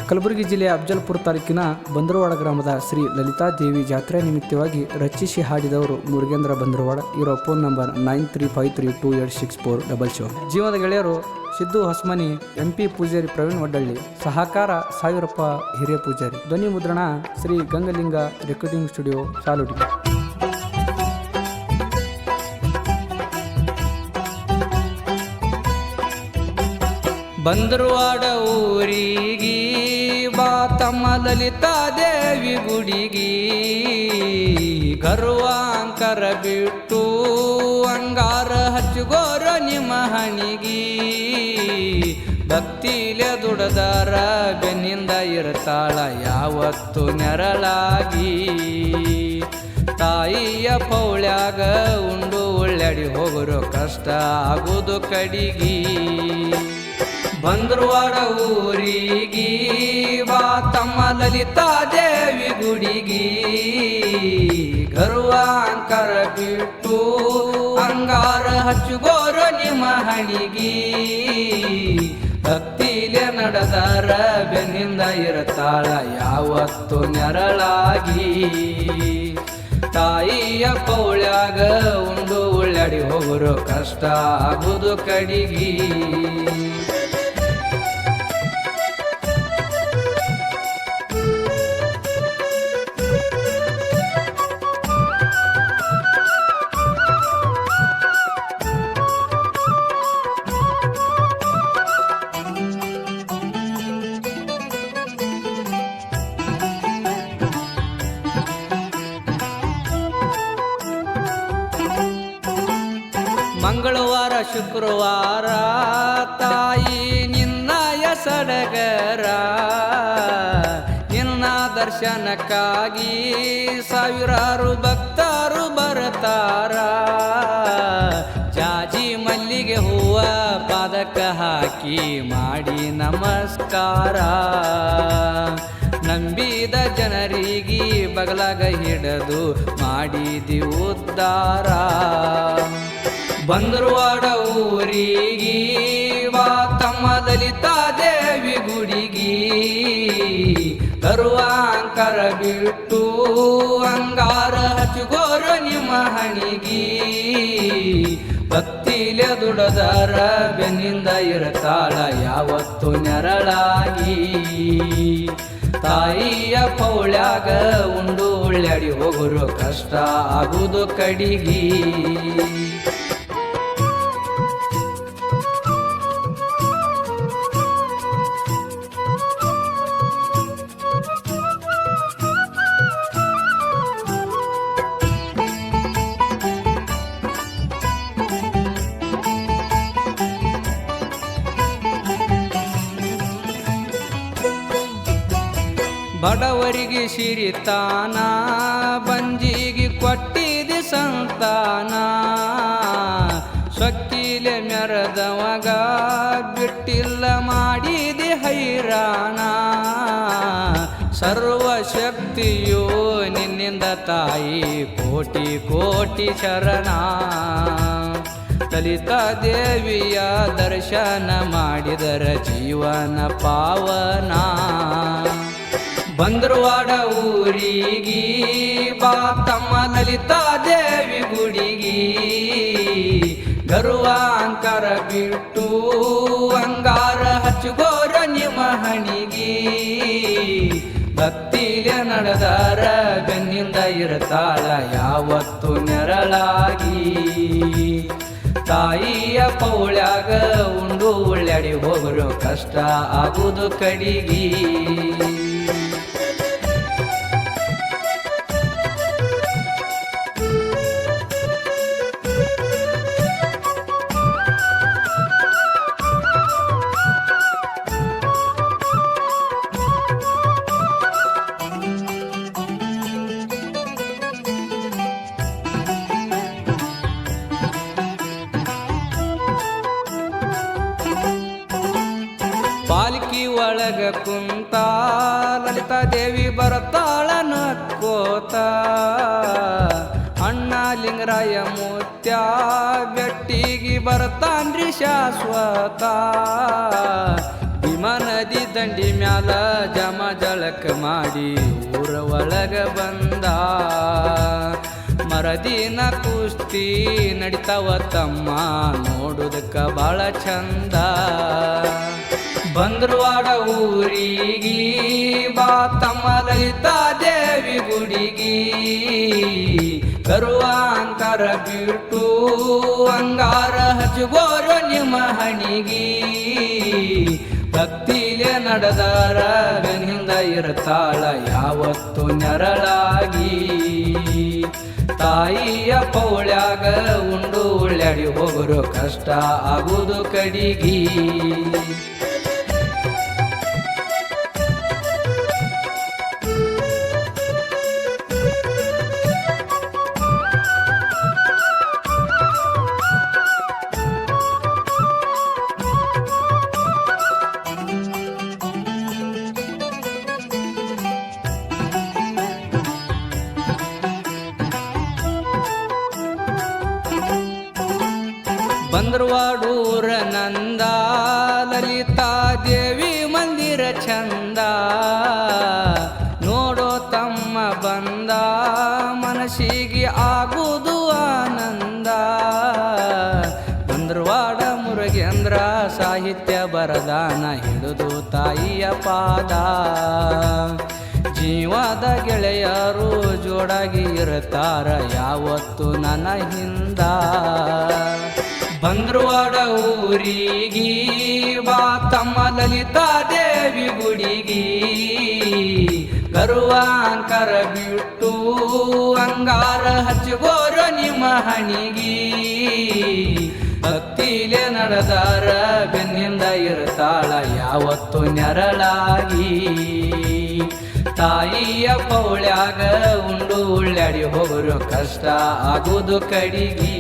ಕಲಬುರಗಿ ಜಿಲ್ಲೆಯ ಅಫಜಲ್ಪುರ ತಾಲೂಕಿನ ಬಂದರವಾಡ ಗ್ರಾಮದ ಶ್ರೀ ಲಲಿತಾದೇವಿ ಜಾತ್ರೆ ನಿಮಿತ್ತವಾಗಿ ರಚಿಸಿ ಹಾಡಿದವರು ಮುರುಗೇಂದ್ರ ಬಂದರವಾಡ. ಇವರ ಫೋನ್ ನಂಬರ್ 9353286477. ಜೀವದ ಗೆಳೆಯರು ಸಿದ್ದು ಹೊಸ್ಮನಿ, MP ಪೂಜಾರಿ ಪ್ರವೀಣ್ ವಡ್ಡಳ್ಳಿ, ಸಹಕಾರ ಸಾವಿರಪ್ಪ ಹಿರಿಯ ಪೂಜಾರಿ. ಧ್ವನಿ ಮುದ್ರಣ ಶ್ರೀ ಗಂಗಲಿಂಗ ರೆಕಾರ್ಡಿಂಗ್ ಸ್ಟುಡಿಯೋ ಸಾಲುಡಿ. ಬಂದರವಾಡ ಊರಿಗಿ ಬಾ ತಮ್ಮ ಲಲಿತಾದೇವಿ ಗುಡಿಗಿ, ಗರ್ವಾಂಕರ ಬಿಟ್ಟು ಅಂಗಾರ ಹಚ್ಚುಗೋರ ನಿಮ್ಮ ಹಣಿಗಿ. ಭಕ್ತಿಲೆ ದುಡದಾರ ಬೆನ್ನಿಂದ ಇರ್ತಾಳ ಯಾವತ್ತು ನೆರಳಾಗಿ. ತಾಯಿಯ ಪೌಳ್ಯಾಗ ಉಂಡು ಉಳ್ಳಾಡಿ ಹೋಗರು ಕಷ್ಟ ಆಗುದು ಕಡಿಗಿ. ಬಂದರವಾಡ ಊರಿಗಿ ಬಾ ತಮ್ಮ ಲಲಿತಾದೇವಿ ಗುಡಿಗಿ, ಗರ್ವಾಂಕರ ಬಿಟ್ಟು ಅಂಗಾರ ಹಚ್ಚುಗೋರ ನಿಮ್ಮ ಹಣಿಗಿ. ಭಕ್ತಿಲೆ ನಡೆದಾರ ಬೆನ್ನಿಂದ ಇರ್ತಾಳ ಯಾವತ್ತು ನೆರಳಾಗಿ. ತಾಯಿಯ ಪೌಳ್ಯಾಗ ಉಂಡು ಉಳ್ಳಾಡಿ ಹೋಗರು ಕಷ್ಟ ಆಗುದು ಕಡಿಗಿ. ಮಂಗಳವಾರ ಶುಕ್ರವಾರ ತಾಯಿ ನಿನ್ನಯ ಸಡಗರ, ನಿನ್ನ ದರ್ಶನಕ್ಕಾಗಿ ಸಾವಿರಾರು ಭಕ್ತರು ಬರ್ತಾರ. ಜಾಜಿ ಮಲ್ಲಿಗೆ ಹೂವ ಪಾದಕ ಹಾಕಿ ಮಾಡಿ ನಮಸ್ಕಾರ. ನಂಬಿದ ಜನರಿಗೆ ಬಗಲಾಗ ಹಿಡದು ಮಾಡಿದಿ ಉದ್ಧಾರ. ಬಂದರವಾಡ ಊರಿಗಿ ಬಾ ತಮ್ಮ ಲಲಿತಾದೇವಿ ಗುಡಿಗಿ, ಗರ್ವಾಂಕರ ಬಿಟ್ಟು ಅಂಗಾರ ಹಚ್ಚುಗೋರ ನಿಮ್ಮ ಹಣಿಗಿ. ಭಕ್ತಿಲೆ ದುಡದಾರ ಬೆನ್ನಿಂದ ಇರ್ತಾಳ ಯಾವತ್ತು ನೆರಳಾಗಿ. ತಾಯಿಯ ಪೌಳ್ಯಾಗ ಉಂಡು ಉಳ್ಳಾಡಿ ಹೋಗರು ಕಷ್ಟ ಆಗುದು ಕಡಿಗಿ. ಬಡವರಿಗೆ ಸಿರಿತಾನ ಬಂಜಿಗೆ ಕೊಟ್ಟಿದಿ ಸಂತಾನ. ಸೊಕ್ಕಿಲೆ ಮೆರೆದವಾಗ ಬಿಟ್ಟಿಲ್ಲ ಮಾಡಿದಿ ಹೈರಾಣ. ಸರ್ವಶಕ್ತಿಯೋ ನಿನ್ನಿಂದ ತಾಯಿ ಕೋಟಿ ಕೋಟಿ ಶರಣ. ಲಲಿತಾದೇವಿಯ ದರ್ಶನ ಮಾಡಿದರ ಜೀವನ ಪಾವನ. ಬಂದರವಾಡ ಊರಿಗಿ ಬಾ ತಮ್ಮ ಲಲಿತಾದೇವಿ ಗುಡಿಗಿ, ಗರ್ವಾಂಕರ ಬಿಟ್ಟು ಅಂಗಾರ ಹಚ್ಚುಗೋರ ನಿಮ್ಮ ಹಣಿಗಿ. ಭಕ್ತಿಲೆ ನಡೆದಾರ ಬೆನ್ನಿಂದ ಇರ್ತಾಳ ಯಾವತ್ತು ನೆರಳಾಗಿ. ತಾಯಿಯ ಪೌಳ್ಯಾಗ ಉಂಡು ಉಳ್ಳಾಡಿ ಹೋಗರು ಕಷ್ಟ ಆಗುದು ಕಡಿಗಿ. ಪಾಲ್ಕಿ ಒಳಗ ಕುಂತ ಲಲಿತಾದೇವಿ ಬರ್ತಾಳ ನಕ್ಕೋತ. ಅಣ್ಣ ಲಿಂಗರಾಯ ಮುತ್ಯ ಬೆಟ್ಟಿಗೆ ಬರ್ತಾನ್ರಿ ಶಾಶ್ವತ. ಭೀಮಾ ನದಿ ದಂಡಿ ಮ್ಯಾಲ ಜಮ ಜಳಕ ಮಾಡಿ ಊರ ಒಳಗ ಬಂದ ಮರದಿನ ಕುಸ್ತಿ ನಡಿತಾವ ತಮ್ಮ ನೋಡುದಕ್ಕ ಬಾಳ ಚಂದ ಬಂದ್ರವಾಡ ಊರಿಗಿ ಬಾ ತಮ್ಮ ಲಲಿತಾ ದೇವಿ ಗುಡಿಗಿ ಕರುವಾಂಕಾರ ಬಿಟ್ಟು ಅಂಗಾರ ಹಚ್ಚಗೋರು ನಿಮ್ಮ ಹಣಿಗಿ ಭಕ್ತಿಲೆ ನಡೆದಾರ ಬೆನ್ನಿಂದ ಇರ್ತಾಳ ಯಾವತ್ತು ನೆರಳಾಗಿ ತಾಯಿಯ ಪೌಳ್ಯಾಗ ಉಂಡು ಉಳ್ಳಾಡಿ ಹೋಗರು ಕಷ್ಟ ಆಗುವುದು ಕಡಿಗಿ ಬಂದ್ರವಾಡೂರ ನಂದ ಲಲಿತಾ ದೇವಿ ಮಂದಿರ ಚಂದ ನೋಡೋ ತಮ್ಮ ಬಂದ ಮನಸ್ಸಿಗೆ ಆಗುವುದು ಆನಂದ ಬಂದ್ರವಾಡ ಮುರುಗೇಂದ್ರ ಸಾಹಿತ್ಯ ಬರದಾನ ಹಿಡಿದು ತಾಯಿಯ ಪಾದ ಜೀವದ ಗೆಳೆಯರು ಜೋಡಾಗಿ ಇರ್ತಾರ ಯಾವತ್ತು ನನ್ನ ಹಿಂದ ಬಂದ್ರವಾಡ ಊರಿಗಿ ಬಾ ತಮ್ಮ ಲಲಿತಾ ದೇವಿ ಗುಡಿಗಿ ಕರುವಾಂಕರ ಬಿಟ್ಟು ಅಂಗಾರ ಹಚ್ಚಗೋರ ನಿಮ್ಮ ಹಣಿಗಿ ಭಕ್ತಿಲೆ ನಡೆದಾರ ಬೆನ್ನಿಂದ ಇರ್ತಾಳ ಯಾವತ್ತು ನೆರಳಾಗಿ ತಾಯಿಯ ಪೌಳ್ಯಾಗ ಉಂಡು ಉಳ್ಳಾಡಿ ಹೋಗರು ಕಷ್ಟ ಆಗುವುದು ಕಡಿಗಿ